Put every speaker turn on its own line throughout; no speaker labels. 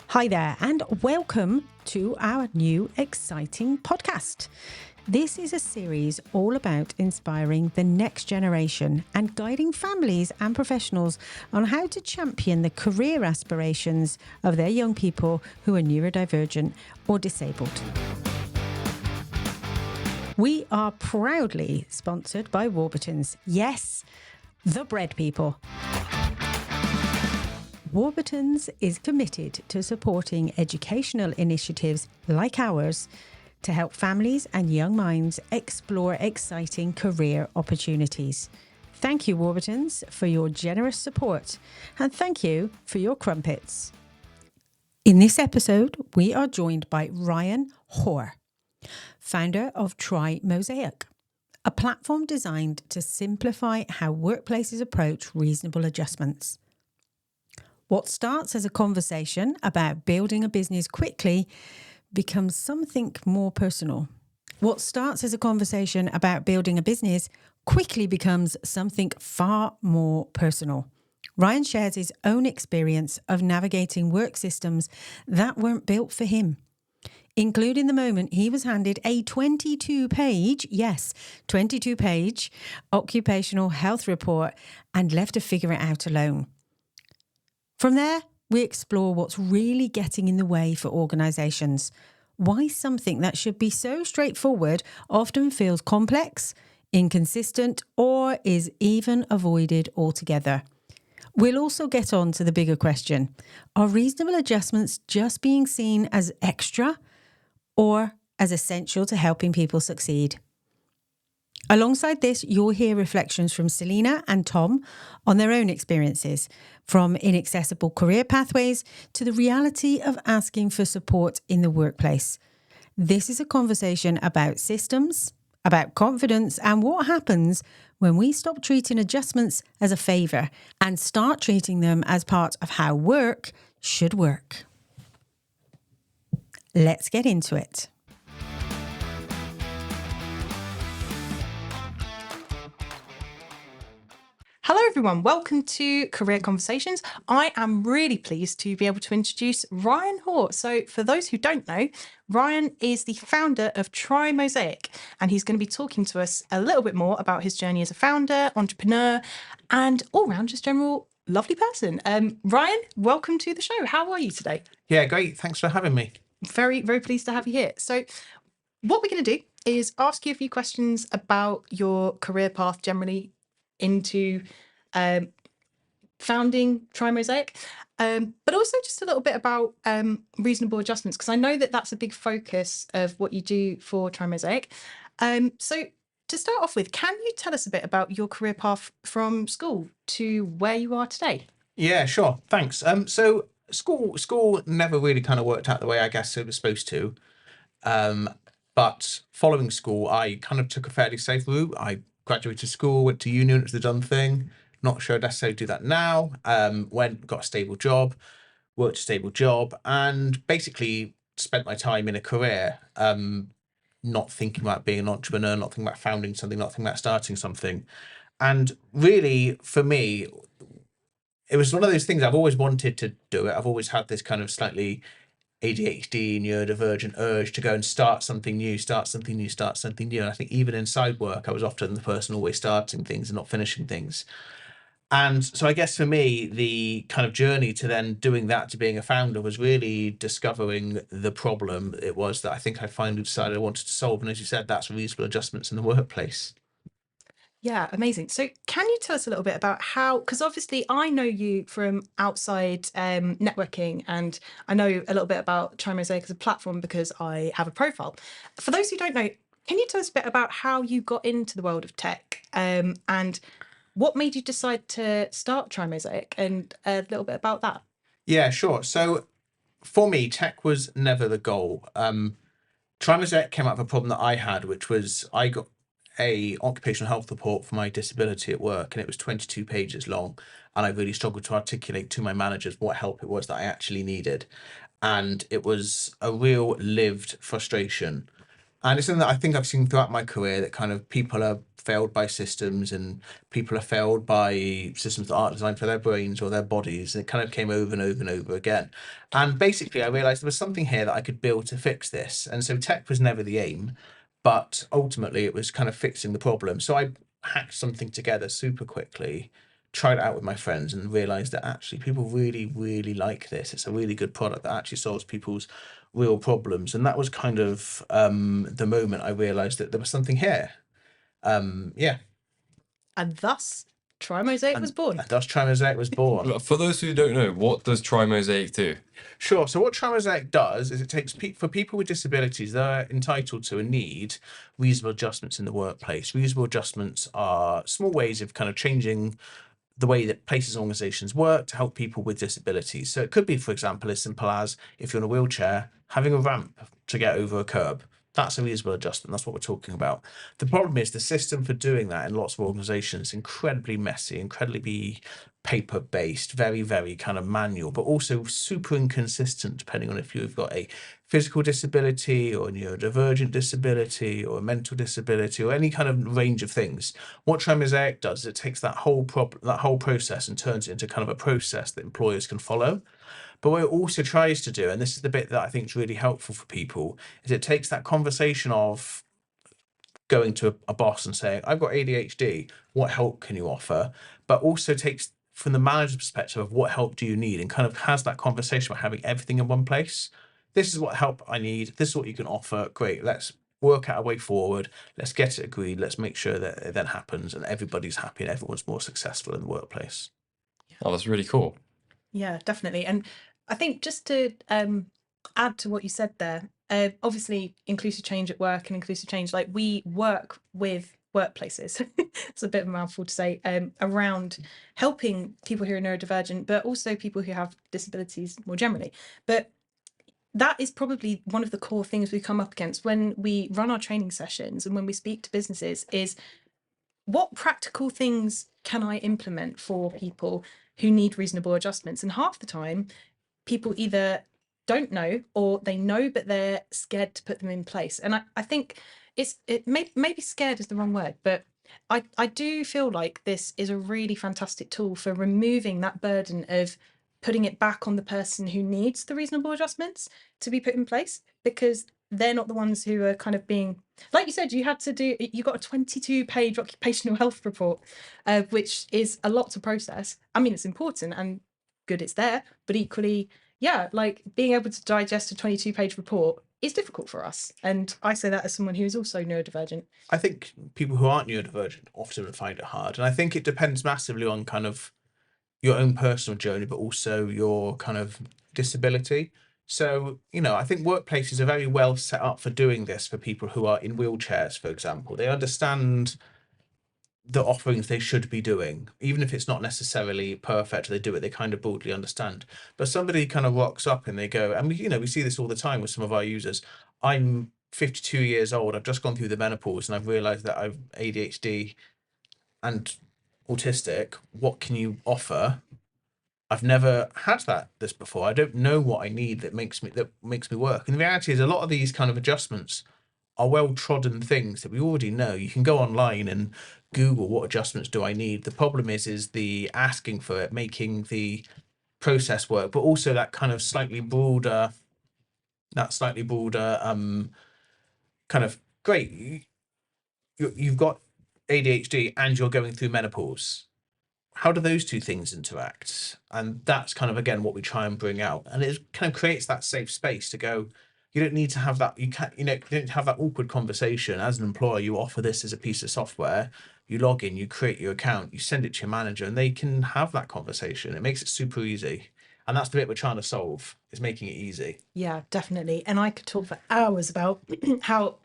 Hi there, and welcome to our new exciting podcast. This is a series all about inspiring the next generation and guiding families and professionals on how to champion the career aspirations of their young people who are neurodivergent or disabled. We are proudly sponsored by Warburton's. Yes, the bread people. Warburton's is committed to supporting educational initiatives like ours to help families and young minds explore exciting career opportunities. Thank you, Warburton's, for your generous support, and thank you for your crumpets. In this episode, we are joined by Ryan Hoare, founder of Try Mosaic, a platform designed to simplify how workplaces approach reasonable adjustments. What starts as a conversation about building a business quickly becomes something more personal. What starts as a conversation about building a business quickly becomes something far more personal. Ryan shares his own experience of navigating work systems that weren't built for him, including the moment he was handed a 22-page occupational health report and left to figure it out alone. From there, we explore what's really getting in the way for organisations, why something that should be so straightforward often feels complex, inconsistent, or is even avoided altogether. We'll also get on to the bigger question: are reasonable adjustments just being seen as extra or as essential to helping people succeed? Alongside this, you'll hear reflections from Selena and Tom on their own experiences, from inaccessible career pathways to the reality of asking for support in the workplace. This is a conversation about systems, about confidence, and what happens when we stop treating adjustments as a favour and start treating them as part of how work should work. Let's get into it.
Hello everyone, welcome to Career Conversations. I am really pleased to be able to introduce Ryan Hoare. So for those who don't know, Ryan is the founder of Try Mosaic, and he's going to be talking to us a little bit more about his journey as a founder, entrepreneur, and all round just general lovely person. Ryan, welcome to the show. How are you today?
Yeah, great. Thanks for having me.
Very, very pleased to have you here. So what we're going to do is ask you a few questions about your career path generally into founding Try Mosaic, but also just a little bit about reasonable adjustments, because I know that that's a big focus of what you do for Try Mosaic. So to start off with, can you tell us a bit about your career path from school to where you are today?
Yeah, sure. Thanks. So school never really kind of worked out the way I guess it was supposed to. But following school, I kind of took a fairly safe route. I graduated school, went to uni, and it was the done thing. Not sure I'd necessarily do that now. Got a stable job, worked a stable job, and basically spent my time in a career, not thinking about being an entrepreneur, not thinking about founding something, not thinking about starting something. And really, for me, it was one of those things I've always wanted to do it. I've always had this kind of slightly ADHD, neurodivergent urge to go and start something new. And I think even inside work, I was often the person always starting things and not finishing things. And so I guess for me, the kind of journey to then doing that to being a founder was really discovering the problem it was that I think I finally decided I wanted to solve. And as you said, that's reasonable adjustments in the workplace.
Yeah, amazing. So can you tell us a little bit about how, because obviously I know you from outside networking, and I know a little bit about Try Mosaic as a platform because I have a profile. For those who don't know, can you tell us a bit about how you got into the world of tech, and what made you decide to start Try Mosaic, and a little bit about that?
Yeah, sure. So for me, tech was never the goal. Try Mosaic came out of a problem that I had, which was I got a occupational health report for my disability at work, and it was 22 pages long, and I really struggled to articulate to my managers what help it was that I actually needed. And it was a real lived frustration And it's something that I think I've seen throughout my career, that kind of people are failed by systems, and people are failed by systems that aren't designed for their brains or their bodies. And it kind of came over and over and over again. And basically, I realized there was something here that I could build to fix this. And so tech was never the aim, but ultimately it was kind of fixing the problem. So I hacked something together super quickly, tried it out with my friends, and realized that actually people really, really like this. It's a really good product that actually solves people's real problems. And that was kind of the moment I realized that there was something here. Yeah.
And thus, Try Mosaic was born.
And thus Try Mosaic was born.
For those who don't know, what does Try Mosaic do?
Sure. So what Try Mosaic does is it takes for people with disabilities, they're entitled to and need reasonable adjustments in the workplace. Reasonable adjustments are small ways of kind of changing the way that places and organizations work to help people with disabilities. So it could be, for example, as simple as, if you're in a wheelchair, having a ramp to get over a curb. That's a reasonable adjustment. That's what we're talking about. The problem is the system for doing that in lots of organizations is incredibly messy, incredibly paper-based, very, very kind of manual, but also super inconsistent depending on if you've got a physical disability or a neurodivergent disability or a mental disability or any kind of range of things. What Try Mosaic does is it takes that whole process and turns it into kind of a process that employers can follow. But what it also tries to do, and this is the bit that I think is really helpful for people, is it takes that conversation of going to a boss and saying, I've got ADHD, what help can you offer? But also takes from the manager's perspective of what help do you need, and kind of has that conversation about having everything in one place. This is what help I need. This is what you can offer. Great. Let's work out a way forward. Let's get it agreed. Let's make sure that it then happens and everybody's happy and everyone's more successful in the workplace.
Oh, that's really cool.
Yeah, definitely. And I think just to add to what you said there, obviously inclusive change at work and inclusive change, like we work with workplaces, it's a bit of a mouthful to say, around helping people who are neurodivergent, but also people who have disabilities more generally. But that is probably one of the core things we come up against when we run our training sessions and when we speak to businesses is, what practical things can I implement for people who need reasonable adjustments? And half the time, people either don't know or they know, but they're scared to put them in place. And I think maybe scared is the wrong word, but I do feel like this is a really fantastic tool for removing that burden of putting it back on the person who needs the reasonable adjustments to be put in place, because they're not the ones who are kind of being, like you said, you got a 22-page occupational health report, which is a lot to process. I mean, it's important and good it's there, but equally, yeah, like being able to digest a 22-page report is difficult for us. And I say that as someone who is also neurodivergent.
I think people who aren't neurodivergent often find it hard. And I think it depends massively on kind of your own personal journey, but also your kind of disability. So, I think workplaces are very well set up for doing this for people who are in wheelchairs, for example. They understand the offerings they should be doing, even if it's not necessarily perfect, they do it, they kind of broadly understand. But somebody kind of rocks up and they go, and we see this all the time with some of our users. I'm 52 years old, I've just gone through the menopause and I've realized that I've ADHD and autistic. What can you offer? I've never had this before. I don't know what I need that makes me work. And the reality is a lot of these kind of adjustments are well-trodden things that we already know. You can go online and Google, what adjustments do I need? The problem is the asking for it, making the process work, but also that kind of slightly broader, kind of, great, you've got ADHD and you're going through menopause. How do those two things interact? And that's kind of, again, what we try and bring out. And it kind of creates that safe space to go, you don't need to have that, you don't have that awkward conversation. As an employer, you offer this as a piece of software, you log in, you create your account, you send it to your manager, and they can have that conversation. It makes it super easy. And that's the bit we're trying to solve, is making it easy.
Yeah, definitely. And I could talk for hours about how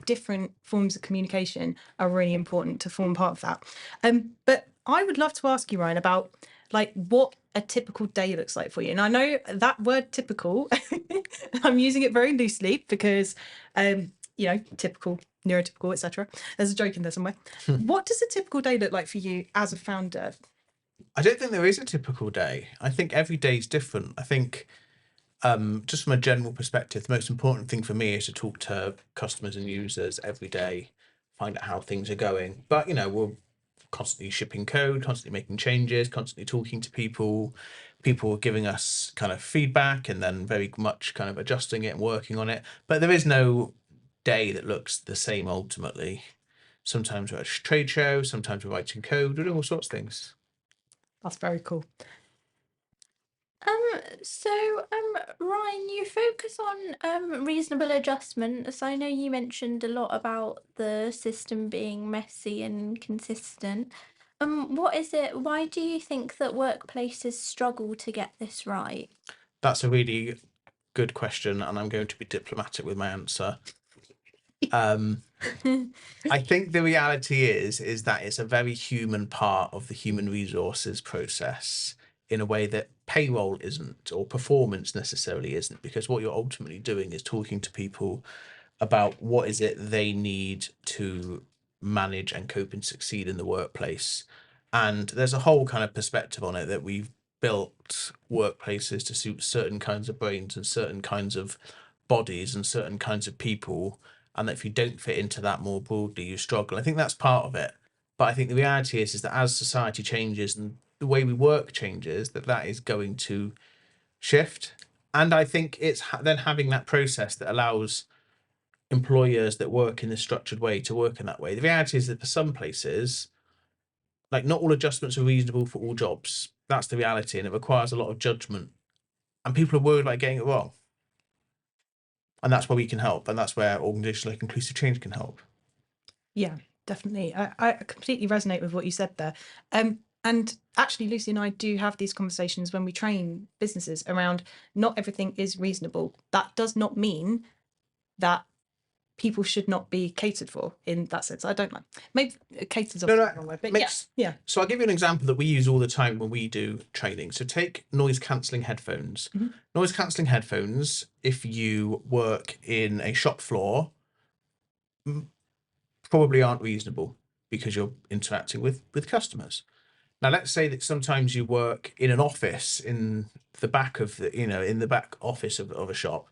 different forms of communication are really important to form part of that. But I would love to ask you, Ryan, about like what a typical day looks like for you. And I know that word typical, I'm using it very loosely because, typical, neurotypical, etc. There's a joke in there somewhere. What does a typical day look like for you as a founder?
I don't think there is a typical day. I think every day is different. I think just from a general perspective, the most important thing for me is to talk to customers and users every day, find out how things are going. But, we're constantly shipping code, constantly making changes, constantly talking to people giving us kind of feedback and then very much kind of adjusting it and working on it. But there is no day that looks the same ultimately. Sometimes we're at a trade show, sometimes we're writing code, we're doing all sorts of things.
That's very cool.
Ryan, you focus on reasonable adjustments. I know you mentioned a lot about the system being messy and inconsistent. What is it? Why do you think that workplaces struggle to get this right?
That's a really good question, and I'm going to be diplomatic with my answer. I think the reality is that it's a very human part of the human resources process in a way that payroll isn't, or performance necessarily isn't, because what you're ultimately doing is talking to people about what is it they need to manage and cope and succeed in the workplace. And there's a whole kind of perspective on it that we've built workplaces to suit certain kinds of brains and certain kinds of bodies and certain kinds of people, and that if you don't fit into that more broadly, you struggle. I think that's part of it. But I think the reality is that as society changes and the way we work changes, that is going to shift. And I think it's then having that process that allows employers that work in a structured way to work in that way. The reality is that for some places, like, not all adjustments are reasonable for all jobs. That's the reality, and it requires a lot of judgment. And people are worried about getting it wrong. And that's where we can help, and that's where organisations like Inclusive Change can help.
Yeah, definitely. I completely resonate with what you said there. And actually, Lucy and I do have these conversations when we train businesses around not everything is reasonable. That does not mean that people should not be catered for in that sense. I don't know. Maybe catered is the wrong word, but yeah.
So I'll give you an example that we use all the time when we do training. So take noise cancelling headphones.
Mm-hmm.
Noise cancelling headphones, if you work in a shop floor, probably aren't reasonable because you're interacting with customers. Now, let's say that sometimes you work in an office in the back of in the back office of a shop,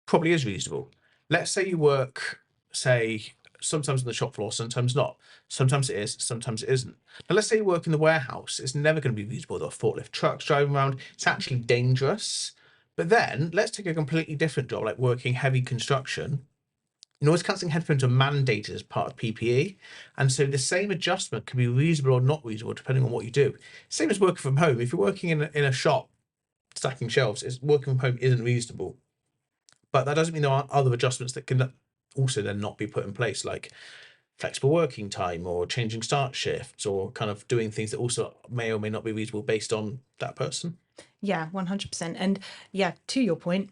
probably is reasonable. Let's say you work, say, sometimes on the shop floor, sometimes not. Sometimes it is, sometimes it isn't. Now, let's say you work in the warehouse. It's never going to be reasonable. There are forklift trucks driving around. It's actually dangerous. But then let's take a completely different job, like working heavy construction. Noise cancelling headphones are mandated as part of PPE. And so the same adjustment can be reasonable or not reasonable, depending on what you do. Same as working from home. If you're working in a shop stacking shelves, working from home isn't reasonable. But that doesn't mean there aren't other adjustments that can also then not be put in place, like flexible working time or changing start shifts or kind of doing things that also may or may not be reasonable based on that person.
Yeah, 100%. And yeah, to your point,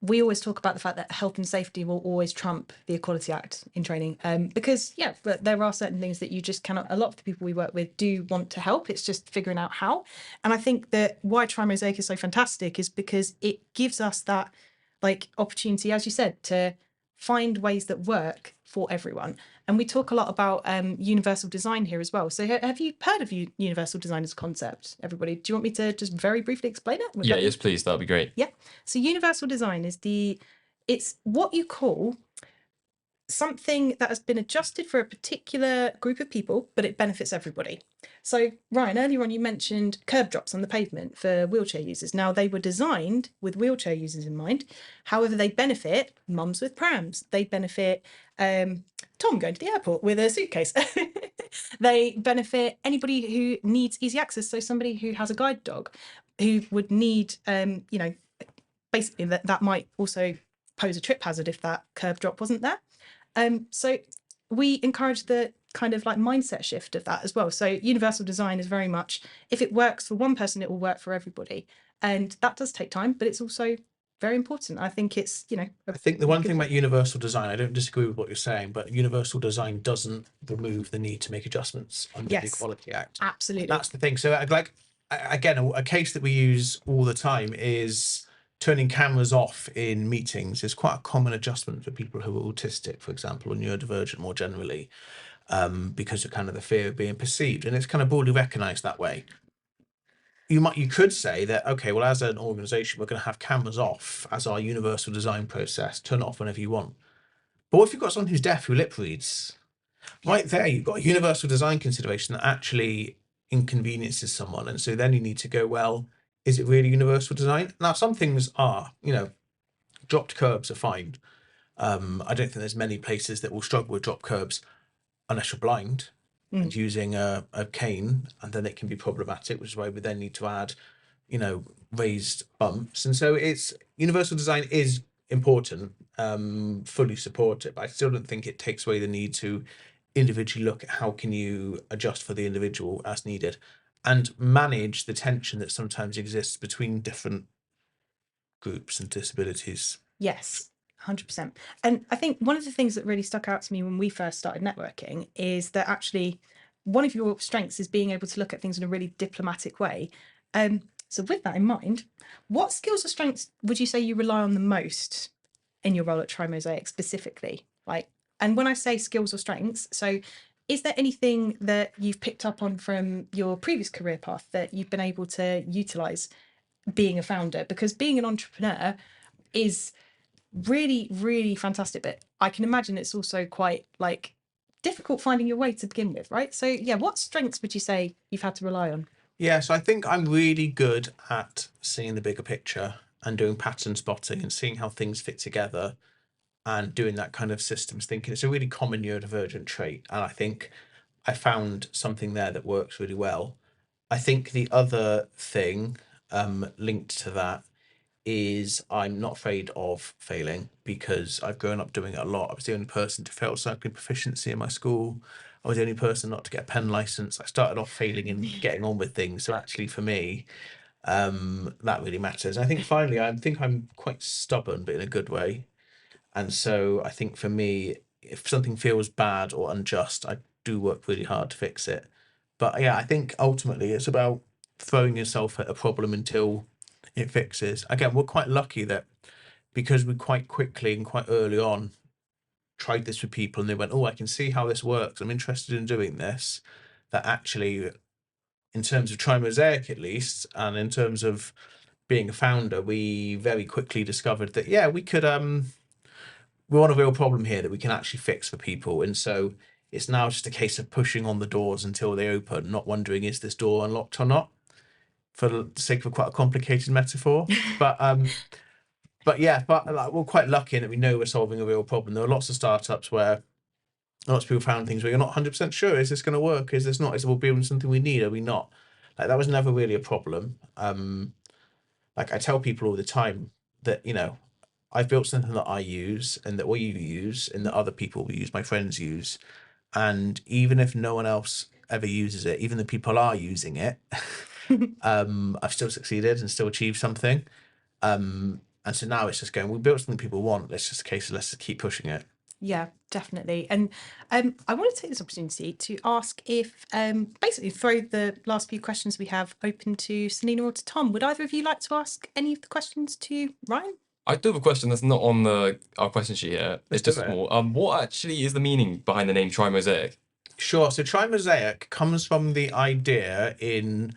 we always talk about the fact that health and safety will always trump the Equality Act in training, because but there are certain things that you just cannot. A lot of the people we work with do want to help. It's just figuring out how. And I think that why Try Mosaic is so fantastic is because it gives us that opportunity, as you said, to find ways that work for everyone. And we talk a lot about universal design here as well. So have you heard of universal design as a concept, everybody? Do you want me to just very briefly explain it?
Yes, please. That'd be great.
Yeah. So universal design is it's what you call something that has been adjusted for a particular group of people, but it benefits everybody. So Ryan, earlier on you mentioned curb drops on the pavement for wheelchair users. Now, they were designed with wheelchair users in mind. However, they benefit mums with prams. They benefit Tom going to the airport with a suitcase. They benefit anybody who needs easy access. So somebody who has a guide dog who would need, basically that might also pose a trip hazard if that curb drop wasn't there. So we encourage the kind of mindset shift of that as well. So universal design is very much, if it works for one person, it will work for everybody. And that does take time, but it's also very important. I think it's,
I think the one thing about universal design, I don't disagree with what you're saying, but universal design doesn't remove the need to make adjustments under the Equality Act.
Absolutely.
That's the thing. So again, a case that we use all the time is turning cameras off in meetings is quite a common adjustment for people who are autistic, for example, or neurodivergent more generally, because of kind of the fear of being perceived. And it's kind of broadly recognised that way. you could say that, okay, well, as an organization, we're going to have cameras off as our universal design process, turn it off whenever you want. But what if you've got someone who's deaf who lip reads? Right there, you've got a universal design consideration that actually inconveniences someone. And so then you need to go, well, is it really universal design? Now, some things are, dropped curbs are fine. I don't think there's many places that will struggle with drop curbs unless you're blind and using a cane, and then it can be problematic, which is why we then need to add, raised bumps. And so it's universal design is important, fully support it, but I still don't think it takes away the need to individually look at how can you adjust for the individual as needed and manage the tension that sometimes exists between different groups and disabilities.
Yes, 100%. And I think one of the things that really stuck out to me when we first started networking is that actually one of your strengths is being able to look at things in a really diplomatic way. So with that in mind, what skills or strengths would you say you rely on the most in your role at Try Mosaic specifically? And when I say skills or strengths, so is there anything that you've picked up on from your previous career path that you've been able to utilize being a founder? Because being an entrepreneur is really, really fantastic, but I can imagine it's also quite difficult finding your way to begin with, right? So yeah, what strengths would you say you've had to rely on?
Yeah, so I think I'm really good at seeing the bigger picture and doing pattern spotting and seeing how things fit together and doing that kind of systems thinking. It's a really common neurodivergent trait, and I think I found something there that works really well. I think the other thing linked to that is I'm not afraid of failing because I've grown up doing it a lot. I was the only person to fail cycling proficiency in my school. I was the only person not to get a pen license. I started off failing and getting on with things. So actually for me, that really matters. I think finally, I think I'm quite stubborn, but in a good way. And so I think for me, if something feels bad or unjust, I do work really hard to fix it. But yeah, I think ultimately it's about throwing yourself at a problem until it fixes. Again, we're quite lucky that because we quite quickly and quite early on tried this with people and they went, oh, I can see how this works. I'm interested in doing this. That actually, in terms of Try Mosaic at least, and in terms of being a founder, we very quickly discovered that, yeah, we could, we're on a real problem here that we can actually fix for people. And so it's now just a case of pushing on the doors until they open, not wondering, is this door unlocked or not? For the sake of quite a complicated metaphor. But we're quite lucky in that we know we're solving a real problem. There are lots of startups where lots of people found things where you're not 100% sure, is this going to work? Is this not? Is it will be something we need? Are we not? That was never really a problem. I tell people all the time that, I've built something that I use and that we use and that other people use, my friends use. And even if no one else ever uses it, even the people are using it, I've still succeeded and still achieved something. And so now it's just going, we built something people want. It's just a case of let's just keep pushing it.
Yeah, definitely. And I want to take this opportunity to ask if basically throw the last few questions we have open to Selena or to Tom. Would either of you like to ask any of the questions to Ryan?
I do have a question that's not on our question sheet here. It's just small. What actually is the meaning behind the name Try Mosaic?
Sure. So Try Mosaic comes from the idea in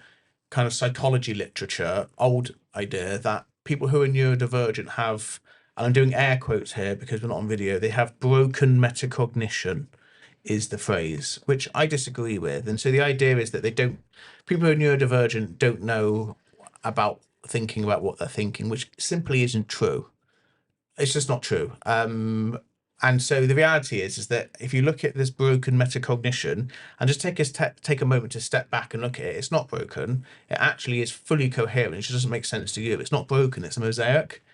kind of psychology literature, old idea that people who are neurodivergent have, and I'm doing air quotes here because we're not on video, they have broken metacognition is the phrase, which I disagree with. And so the idea is that people who are neurodivergent don't know about thinking about what they're thinking, which simply isn't true. It's just not true. And so the reality is that if you look at this broken metacognition and just take a moment to step back and look at it, it's not broken. It actually is fully coherent. It just doesn't make sense to you. It's not broken. It's a mosaic.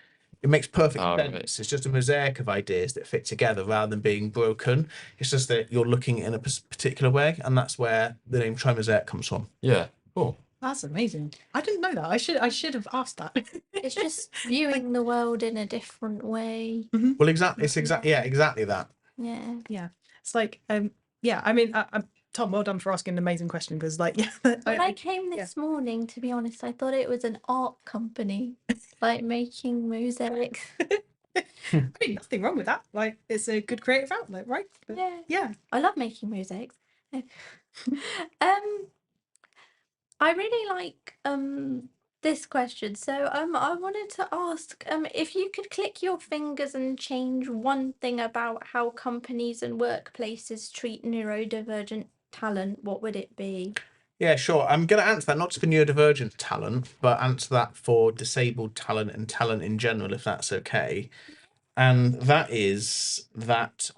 It makes perfect sense.
Right.
It's just a mosaic of ideas that fit together rather than being broken. It's just that you're looking in a particular way, and that's where the name Try Mosaic comes from.
Yeah, cool.
That's amazing. I didn't know that. I should have asked that.
It's just viewing the world in a different way.
Well, exactly that.
Yeah.
Yeah. It's yeah, I mean, Tom, well done for asking an amazing question because yeah.
When I came this morning, to be honest, I thought it was an art company, making mosaics.
I mean, nothing wrong with that. It's a good creative outlet, right? But,
Yeah. I love making mosaics. I really like this question. So I wanted to ask if you could click your fingers and change one thing about how companies and workplaces treat neurodivergent talent, what would it be?
Yeah, sure. I'm going to answer that not just for neurodivergent talent, but answer that for disabled talent and talent in general, if that's okay. And that is that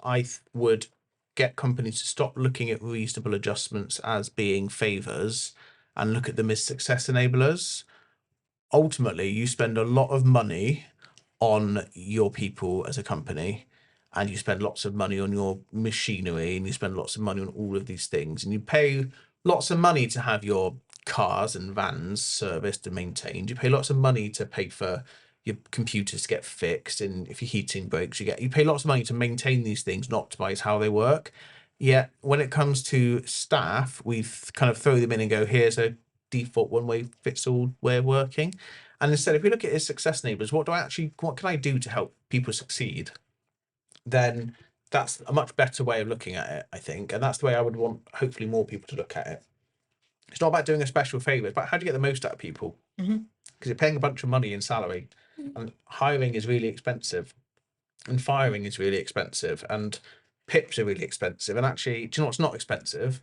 would get companies to stop looking at reasonable adjustments as being favours and look at them as success enablers. Ultimately, you spend a lot of money on your people as a company, and you spend lots of money on your machinery, and you spend lots of money on all of these things, and you pay lots of money to have your cars and vans serviced and maintained. You pay lots of money to pay for your computers to get fixed, and if your heating breaks, you pay lots of money to maintain these things and optimize how they work. Yet when it comes to staff, we've kind of throw them in and go, here's a default one way fits all way of working. And instead, if we look at it as success enablers, what can I do to help people succeed? Then that's a much better way of looking at it, I think. And that's the way I would want, hopefully, more people to look at it. It's not about doing a special favour, it's about how do you get the most out of people? Because you're paying a bunch of money in salary, and hiring is really expensive, and firing is really expensive, and pips are really expensive. And actually, do you know what's not expensive?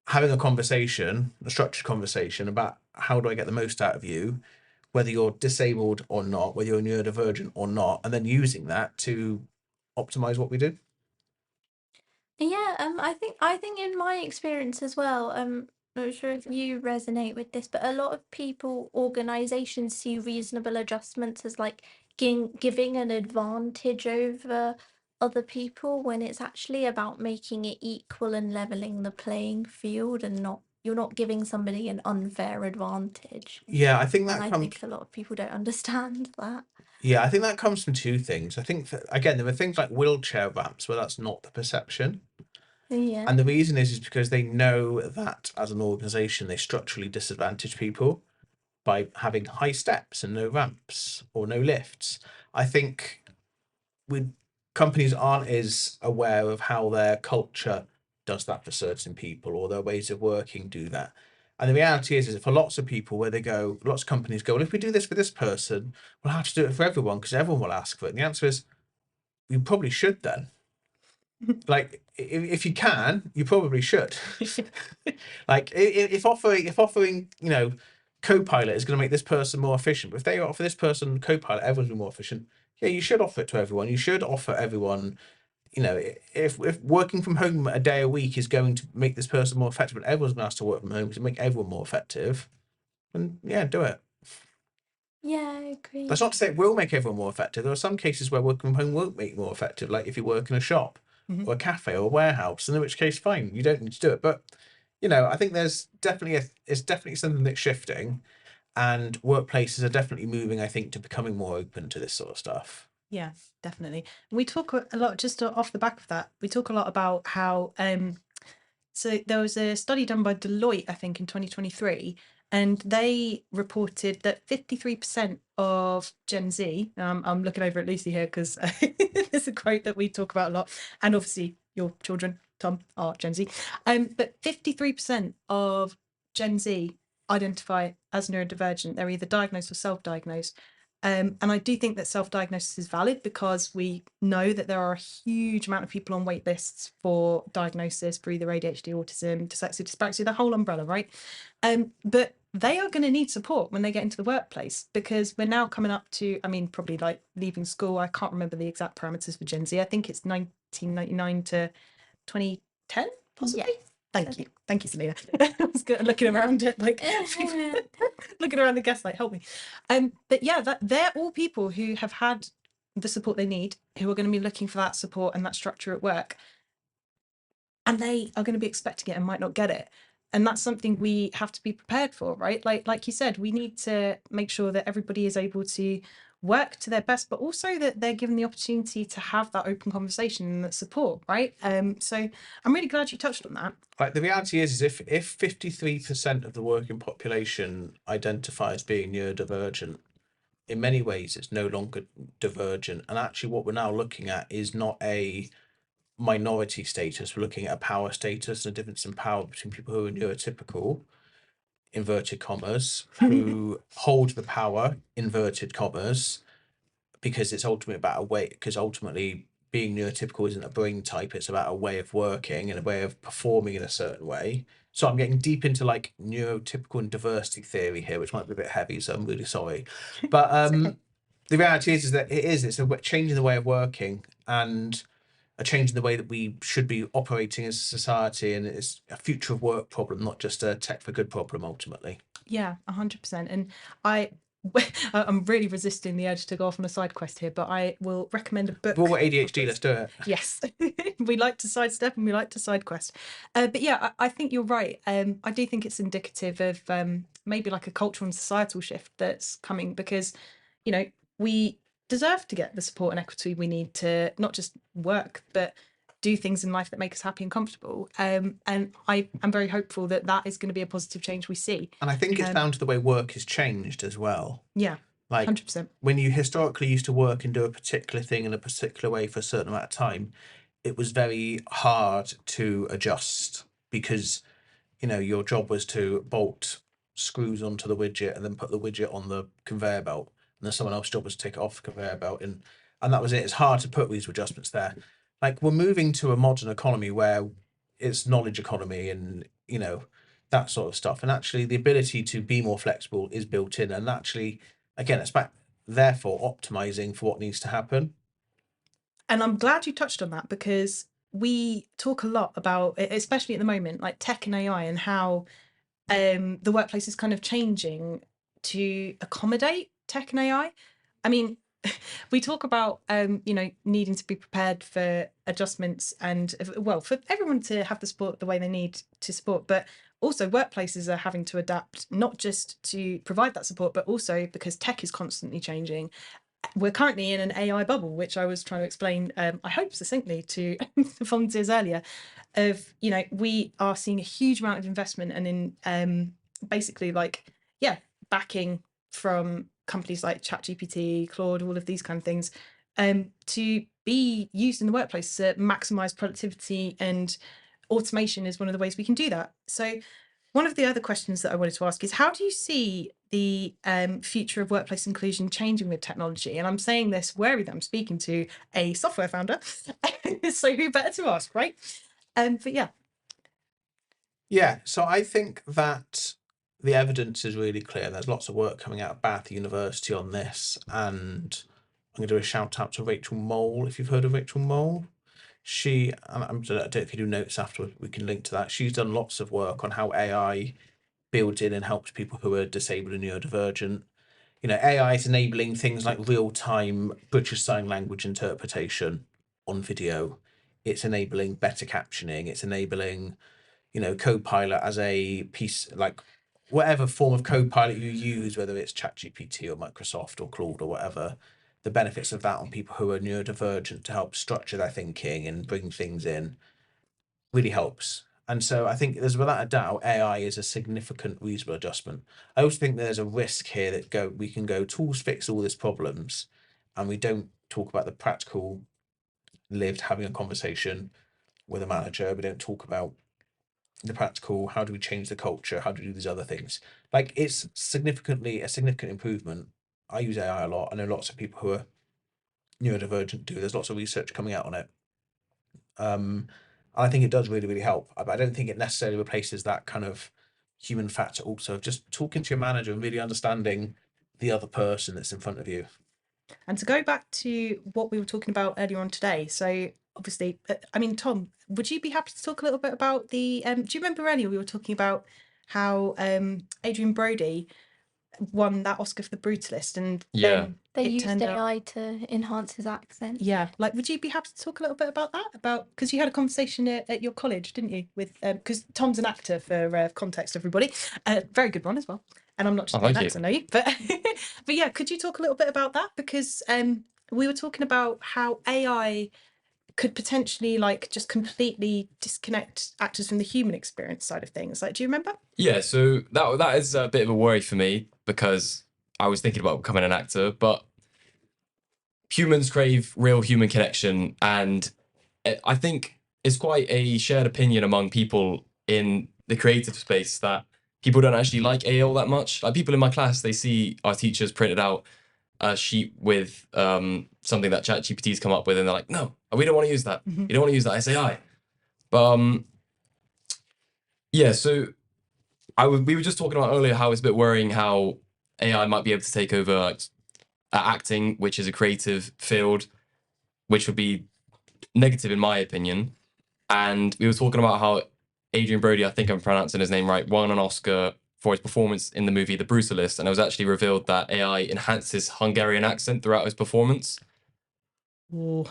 Having a conversation, a structured conversation about how do I get the most out of you, whether you're disabled or not, whether you're neurodivergent or not, and then using that to optimize what we do.
Yeah, I think in my experience as well, not sure if you resonate with this, but a lot of people, organizations see reasonable adjustments as like giving an advantage over other people when it's actually about making it equal and leveling the playing field and not you're not giving somebody an unfair advantage.
Yeah, I think
And
that
I
comes.
think a lot of people don't understand that.
Yeah, I think that comes from two things. I think that again, there are things like wheelchair ramps where that's not the perception,
Yeah.
and the reason is because they know that as an organization they structurally disadvantage people by having high steps and no ramps or no lifts. I think with companies aren't as aware of how their culture does that for certain people or their ways of working do that. And the reality is for lots of people where they go, lots of companies go, well, if we do this for this person, we'll have to do it for everyone because everyone will ask for it. And the answer is, you probably should then. Like, if you can, you probably should. Like, if offering, Copilot is going to make this person more efficient. But if they offer this person Copilot, everyone's be more efficient. Yeah, you should offer it to everyone. You should offer everyone, if working from home a day a week is going to make this person more effective, but everyone's going to have to work from home to make everyone more effective, then yeah, do it.
Yeah, I agree.
That's not to say it will make everyone more effective. There are some cases where working from home won't make you more effective, like if you work in a shop or a cafe or a warehouse, in which case, fine, you don't need to do it. But I think it's definitely something that's shifting, and workplaces are definitely moving, I think, to becoming more open to this sort of stuff.
Yeah, definitely. We talk a lot, just off the back of that, we talk a lot about how so there was a study done by Deloitte, I think, in 2023, and they reported that 53% of Gen Z, I'm looking over at Lucy here because there's a quote that we talk about a lot, and obviously your children, Tom, are Gen Z, but 53% of Gen Z identify as neurodivergent. They're either diagnosed or self-diagnosed. And I do think that self-diagnosis is valid because we know that there are a huge amount of people on wait lists for diagnosis for either ADHD, autism, dyslexia, dyspraxia, the whole umbrella, right? But they are going to need support when they get into the workplace because we're now coming up to, probably like leaving school. I can't remember the exact parameters for Gen Z. I think it's 1999 to 2010, possibly.
Yeah.
Thank you, Selena. I was looking around it, like looking around the guest, like help me. But yeah, they're all people who have had the support they need, who are going to be looking for that support and that structure at work, and they are going to be expecting it and might not get it. And that's something we have to be prepared for, right? Like you said, we need to make sure that everybody is able to work to their best, but also that they're given the opportunity to have that open conversation and that support, right? So I'm really glad you touched on that.
Like, the reality is if 53% of the working population identify as being neurodivergent, in many ways it's no longer divergent. And actually what we're now looking at is not a minority status, we're looking at a power status and a difference in power between people who are neurotypical. inverted commas, who hold the power, inverted commas, because it's ultimately about a way, because ultimately being neurotypical isn't a brain type, it's about a way of working and a way of performing in a certain way. So I'm getting deep into like neurotypical and diversity theory here, which might be a bit heavy, so I'm really sorry. But the reality is that it's a change in the way of working and a change in the way that we should be operating as a society, and it's a future of work problem, not just a tech for good problem ultimately.
Yeah, 100%. And I'm really resisting the urge to go off on a side quest here, but I will recommend a book.
Well, we're ADHD, let's do it.
Yes, we like to sidestep and we like to side quest. But yeah, I think you're right. I do think it's indicative of maybe like a cultural and societal shift that's coming, because, you know, we deserve to get the support and equity we need to not just work, but do things in life that make us happy and comfortable. And I am very hopeful that that is going to be a positive change we see.
And I think it's down to the way work has changed as well.
Yeah,
like
100%.
When you historically used to work and do a particular thing in a particular way for a certain amount of time, it was very hard to adjust because, you know, your job was to bolt screws onto the widget and then put the widget on the conveyor belt, and then someone else's job was to take it off the conveyor belt, and that was it. It's hard to put these adjustments there. Like, we're moving to a modern economy where it's knowledge economy and, you know, that sort of stuff, and actually the ability to be more flexible is built in, and actually, again, it's back therefore optimizing for what needs to happen.
And I'm glad you touched on that, because we talk a lot about, especially at the moment, like tech and AI, and how the workplace is kind of changing to accommodate tech and AI. I mean, we talk about you know, needing to be prepared for adjustments and, well, for everyone to have the support the way they need to support, but also workplaces are having to adapt, not just to provide that support, but also because tech is constantly changing. We're currently in an AI bubble, which I was trying to explain, I hope succinctly, to the volunteers earlier, of, you know, we are seeing a huge amount of investment and in basically like, yeah, backing from companies like ChatGPT, Claude, all of these kind of things, to be used in the workplace to maximize productivity, and automation is one of the ways we can do that. So one of the other questions that I wanted to ask is, how do you see the future of workplace inclusion changing with technology? And I'm saying this wary that I'm speaking to a software founder, so who better to ask, right? But yeah.
Yeah, so I think that the evidence is really clear. There's lots of work coming out of Bath University on this, and I'm going to do a shout out to Rachel Mole, if you've heard of Rachel Mole. She, and I don't know if you do notes afterwards, we can link to that. She's done lots of work on how AI builds in and helps people who are disabled and neurodivergent. You know, AI is enabling things like real-time British Sign Language interpretation on video. It's enabling better captioning. It's enabling, you know, Copilot as a piece, like whatever form of Copilot you use, whether it's ChatGPT or Microsoft or Claude or whatever, the benefits of that on people who are neurodivergent to help structure their thinking and bring things in really helps. And so I think there's, without a doubt, AI is a significant reasonable adjustment. I also think there's a risk here that we can go tools fix all these problems, and we don't talk about the practical lived having a conversation with a manager. We don't talk about the practical, how do we change the culture? How do we do these other things? Like, it's a significant improvement. I use AI a lot. I know lots of people who are neurodivergent do. There's lots of research coming out on it. I think it does really, really help. But I don't think it necessarily replaces that kind of human factor also of just talking to your manager and really understanding the other person that's in front of you.
And to go back to what we were talking about earlier on today, so obviously, I mean, Tom, would you be happy to talk a little bit about the, do you remember earlier we were talking about how Adrian Brody won that Oscar for The Brutalist, and
Yeah.
They
it
used
turned out,
AI to enhance his accent.
yeah, like, would you be happy to talk a little bit about that? About, because you had a conversation at your college, didn't you? With because Tom's an actor, for context, everybody. Very good one as well. And I'm not just saying that because I know you, but but yeah, could you talk a little bit about that? Because we were talking about how AI could potentially like just completely disconnect actors from the human experience side of things. Like, do you remember?
Yeah, so that is a bit of a worry for me, because I was thinking about becoming an actor, but humans crave real human connection, and I think it's quite a shared opinion among people in the creative space that people don't actually like AI all that much. Like people in my class, they see our teachers printed out a sheet with something that ChatGPT's come up with, and they're like, no, we don't want to use that. You don't want to use that. It's AI. But yeah, so we were just talking about earlier how it's a bit worrying how AI might be able to take over like, acting, which is a creative field, which would be negative in my opinion. And we were talking about how Adrian Brody, I think I'm pronouncing his name right, won an Oscar for his performance in the movie The Brutalist, and it was actually revealed that AI enhanced his Hungarian accent throughout his performance.
Ooh.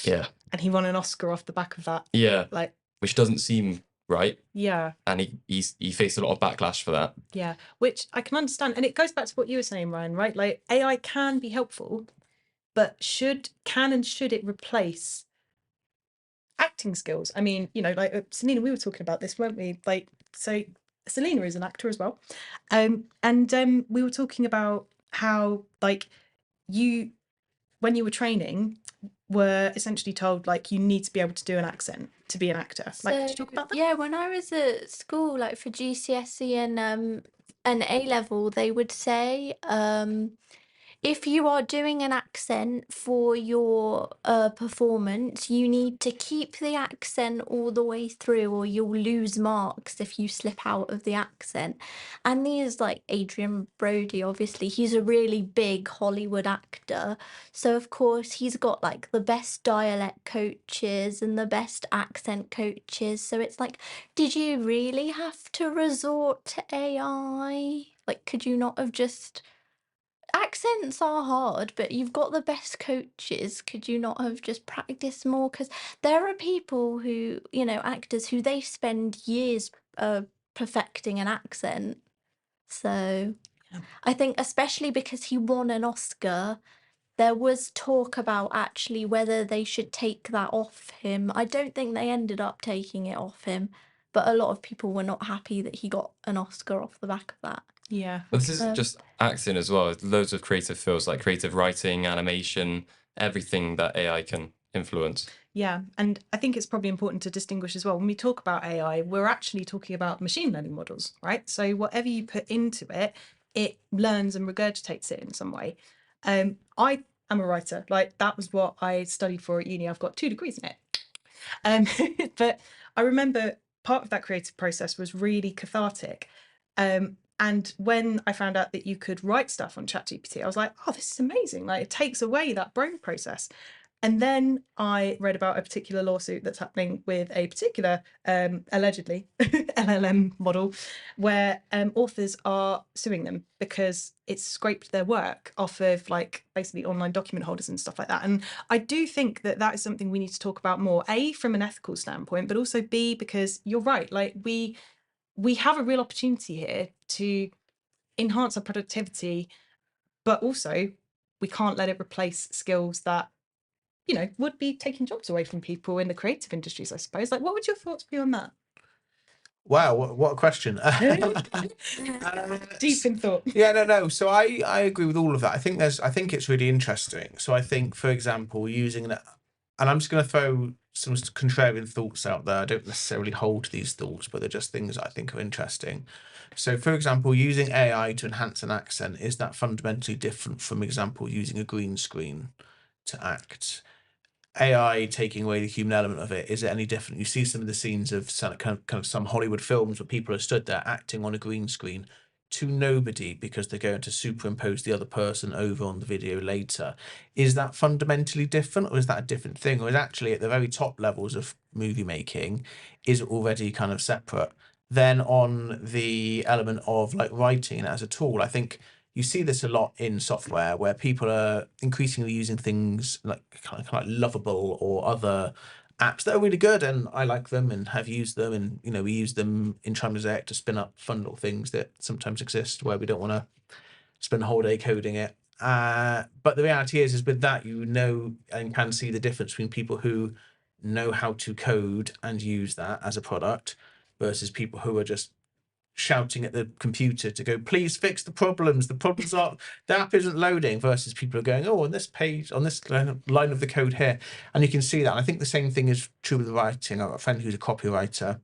Yeah.
And he won an Oscar off the back of that.
Yeah.
Like,
which doesn't seem right.
Yeah.
And he faced a lot of backlash for that.
Yeah, which I can understand. And it goes back to what you were saying, Ryan, right? Like AI can be helpful, but can and should it replace acting skills? I mean, you know, like Selena, we were talking about this, weren't we? Like, so Selena is an actor as well. And we were talking about how like when you were training, were essentially told like you need to be able to do an accent to be an actor. Like, did you talk about that?
Yeah, when I was at school, like for GCSE and A level, they would say if you are doing an accent for your performance, you need to keep the accent all the way through, or you'll lose marks if you slip out of the accent. And there's like Adrian Brody, obviously, he's a really big Hollywood actor. So, of course, he's got like the best dialect coaches and the best accent coaches. So, it's like, did you really have to resort to AI? Like, could you not have just. Accents are hard, but you've got the best coaches. Could you not have just practiced more? Because there are people who, you know, actors who they spend years perfecting an accent. So I think, especially because he won an Oscar, there was talk about actually whether they should take that off him. I don't think they ended up taking it off him, but a lot of people were not happy that he got an Oscar off the back of that.
Yeah.
But this is just acting as well. Loads of creative fields like creative writing, animation, everything that AI can influence.
Yeah, and I think it's probably important to distinguish as well. When we talk about AI, we're actually talking about machine learning models, right? So whatever you put into it, it learns and regurgitates it in some way. I am a writer. Like that was what I studied for at uni. I've got 2 degrees in it. But I remember part of that creative process was really cathartic. And when I found out that you could write stuff on ChatGPT, I was like, oh, this is amazing. Like it takes away that brain process. And then I read about a particular lawsuit that's happening with a particular, allegedly, LLM model, where authors are suing them because it's scraped their work off of like basically online document holders and stuff like that. And I do think that that is something we need to talk about more, A, from an ethical standpoint, but also B, because you're right, like we have a real opportunity here to enhance our productivity, but also we can't let it replace skills that, you know, would be taking jobs away from people in the creative industries, I suppose. Like, what would your thoughts be on that?
Wow, what a question.
Deep in thought.
Yeah, no. So I agree with all of that. I think it's really interesting. So I think, for example, using that, and I'm just going to throw some contrarian thoughts out there. I don't necessarily hold these thoughts, but they're just things I think are interesting. So, for example, using AI to enhance an accent, is that fundamentally different from, example, using a green screen to act? AI taking away the human element of it, is it any different? You see some of the scenes of some, kind of some Hollywood films where people are stood there acting on a green screen to nobody because they're going to superimpose the other person over on the video later. Is that fundamentally different, or is that a different thing? Or is actually at the very top levels of movie making, is it already kind of separate? Then on the element of like writing as a tool, I think you see this a lot in software where people are increasingly using things like kind of like Lovable or other apps that are really good, and I like them and have used them, and you know, we use them in Try Mosaic to spin up fun little things that sometimes exist where we don't want to spend a whole day coding it. But the reality is with that, you know, and can see the difference between people who know how to code and use that as a product versus people who are just shouting at the computer to go, please fix the problems. The problems are the app isn't loading, versus people are going, oh, on this page, on this line of the code here. And you can see that. And I think the same thing is true with writing. I've got a friend who's a copywriter,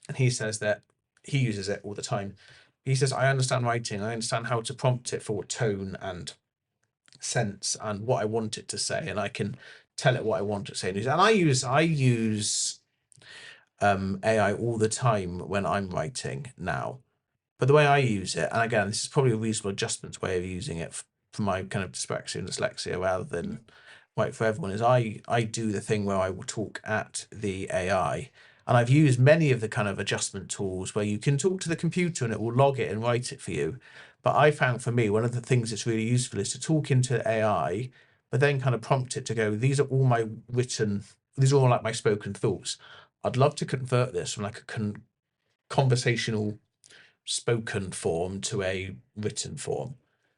and he says that he uses it all the time. He says, I understand writing. I understand how to prompt it for tone and sense and what I want it to say, and I can tell it what I want it to say. And I use AI all the time when I'm writing now. But the way I use it, and again, this is probably a reasonable adjustments way of using it for my kind of dyspraxia and dyslexia rather than right for everyone, is I do the thing where I will talk at the AI. And I've used many of the kind of adjustment tools where you can talk to the computer and it will log it and write it for you. But I found for me, one of the things that's really useful is to talk into AI, but then kind of prompt it to go, these are all like my spoken thoughts. I'd love to convert this from like a conversational spoken form to a written form.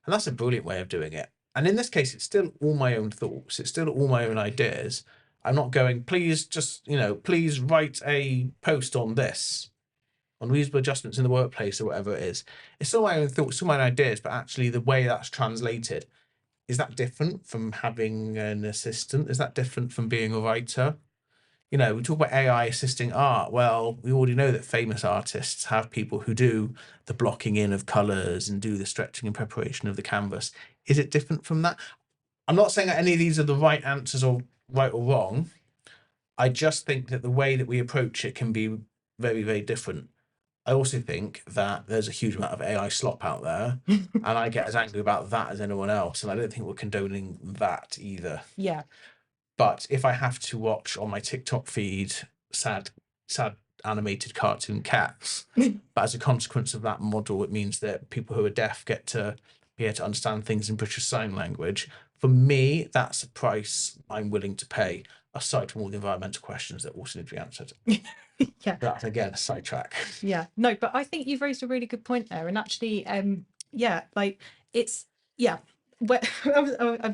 And that's a brilliant way of doing it. And in this case, it's still all my own thoughts. It's still all my own ideas. I'm not going, please please write a post on this, on reasonable adjustments in the workplace or whatever it is. It's still my own thoughts, still my own ideas, but actually the way that's translated, is that different from having an assistant? Is that different from being a writer? We talk about AI assisting art. Well, we already know that famous artists have people who do the blocking in of colours and do the stretching and preparation of the canvas. Is it different from that? I'm not saying that any of these are the right answers or right or wrong. I just think that the way that we approach it can be very, very different. I also think that there's a huge amount of AI slop out there, and I get as angry about that as anyone else, and I don't think we're condoning that either.
Yeah.
But if I have to watch on my TikTok feed sad animated cartoon cats, but as a consequence of that model, it means that people who are deaf get to be able to understand things in British Sign Language. For me, that's a price I'm willing to pay, aside from all the environmental questions that also need to be answered.
Yeah.
That's again a sidetrack.
Yeah. No, but I think you've raised a really good point there. And actually, I've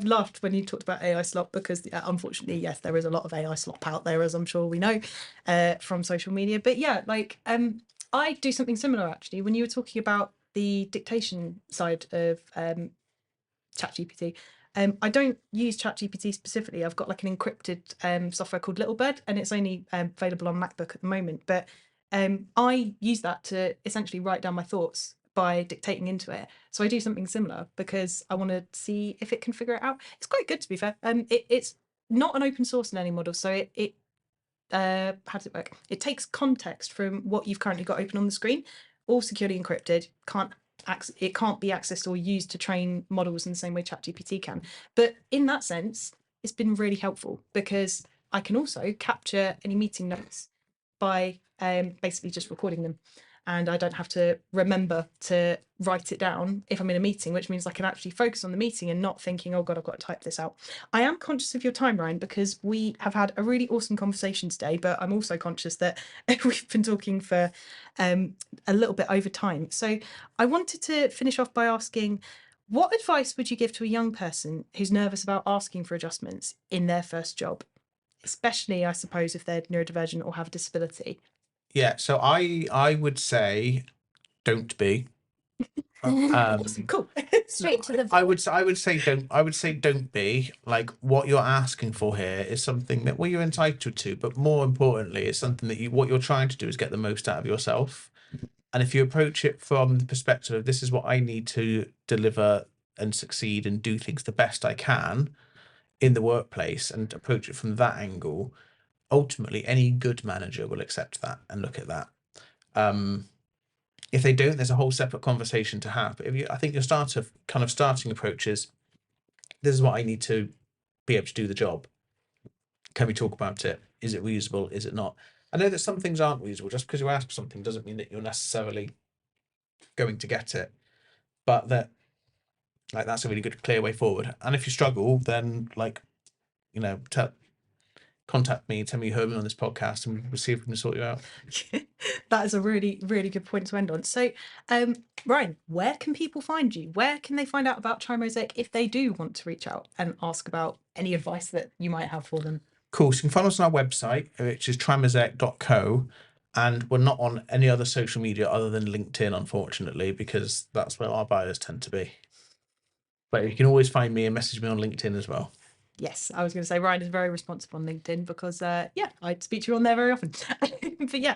laughed when you talked about AI slop because unfortunately, yes, there is a lot of AI slop out there, as I'm sure we know from social media. But yeah, I do something similar actually. When you were talking about the dictation side of ChatGPT, I don't use ChatGPT specifically. I've got like an encrypted software called Littlebird, and it's only available on MacBook at the moment. But I use that to essentially write down my thoughts by dictating into it. So I do something similar because I want to see if it can figure it out. It's quite good, to be fair. It's not an open source learning model, so it how does it work? It takes context from what you've currently got open on the screen, all securely encrypted. It can't be accessed or used to train models in the same way ChatGPT can. But in that sense, it's been really helpful because I can also capture any meeting notes by basically just recording them. And I don't have to remember to write it down if I'm in a meeting, which means I can actually focus on the meeting and not thinking, oh God, I've got to type this out. I am conscious of your time, Ryan, because we have had a really awesome conversation today, but I'm also conscious that we've been talking for a little bit over time. So I wanted to finish off by asking, what advice would you give to a young person who's nervous about asking for adjustments in their first job? Especially, I suppose, if they're neurodivergent or have a disability.
Yeah, so I would say don't be.
Awesome, cool.
Straight to the
I would say don't be. Like, what you're asking for here is something that you're entitled to, but more importantly, it's something that what you're trying to do is get the most out of yourself. And if you approach it from the perspective of this is what I need to deliver and succeed and do things the best I can in the workplace, and approach it from that angle, ultimately any good manager will accept that and look at that. If they don't, there's a whole separate conversation to have. But I think your starting approach is, this is what I need to be able to do the job. Can we talk about it? Is it reasonable? Is it not? I know that some things aren't reasonable. Just because you ask for something doesn't mean that you're necessarily going to get it. But that's a really good, clear way forward. And if you struggle, then contact me, tell me you heard me on this podcast, and we'll see if we can sort you out.
That is a really, really good point to end on. So, Ryan, where can people find you? Where can they find out about Try Mosaic if they do want to reach out and ask about any advice that you might have for them?
Cool. So you can find us on our website, which is trymosaic.co. And we're not on any other social media other than LinkedIn, unfortunately, because that's where our bios tend to be. But you can always find me and message me on LinkedIn as well.
Yes, I was going to say Ryan is very responsive on LinkedIn because, I speak to you on there very often. But yeah,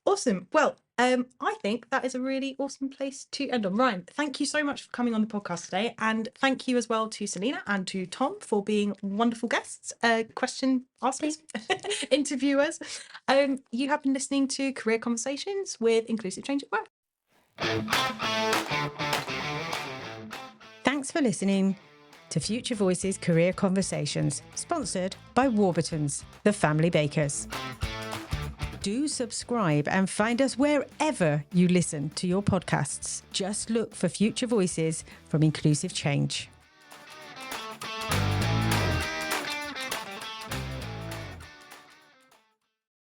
Awesome. Well, I think that is a really awesome place to end on. Ryan, thank you so much for coming on the podcast today. And thank you as well to Selena and to Tom for being wonderful guests, question askers, interviewers. You have been listening to Career Conversations with Inclusive Change at Work.
Thanks for listening to Future Voices Career Conversations, sponsored by Warburton's, the family bakers. Do subscribe and find us wherever you listen to your podcasts. Just look for Future Voices from Inclusive Change.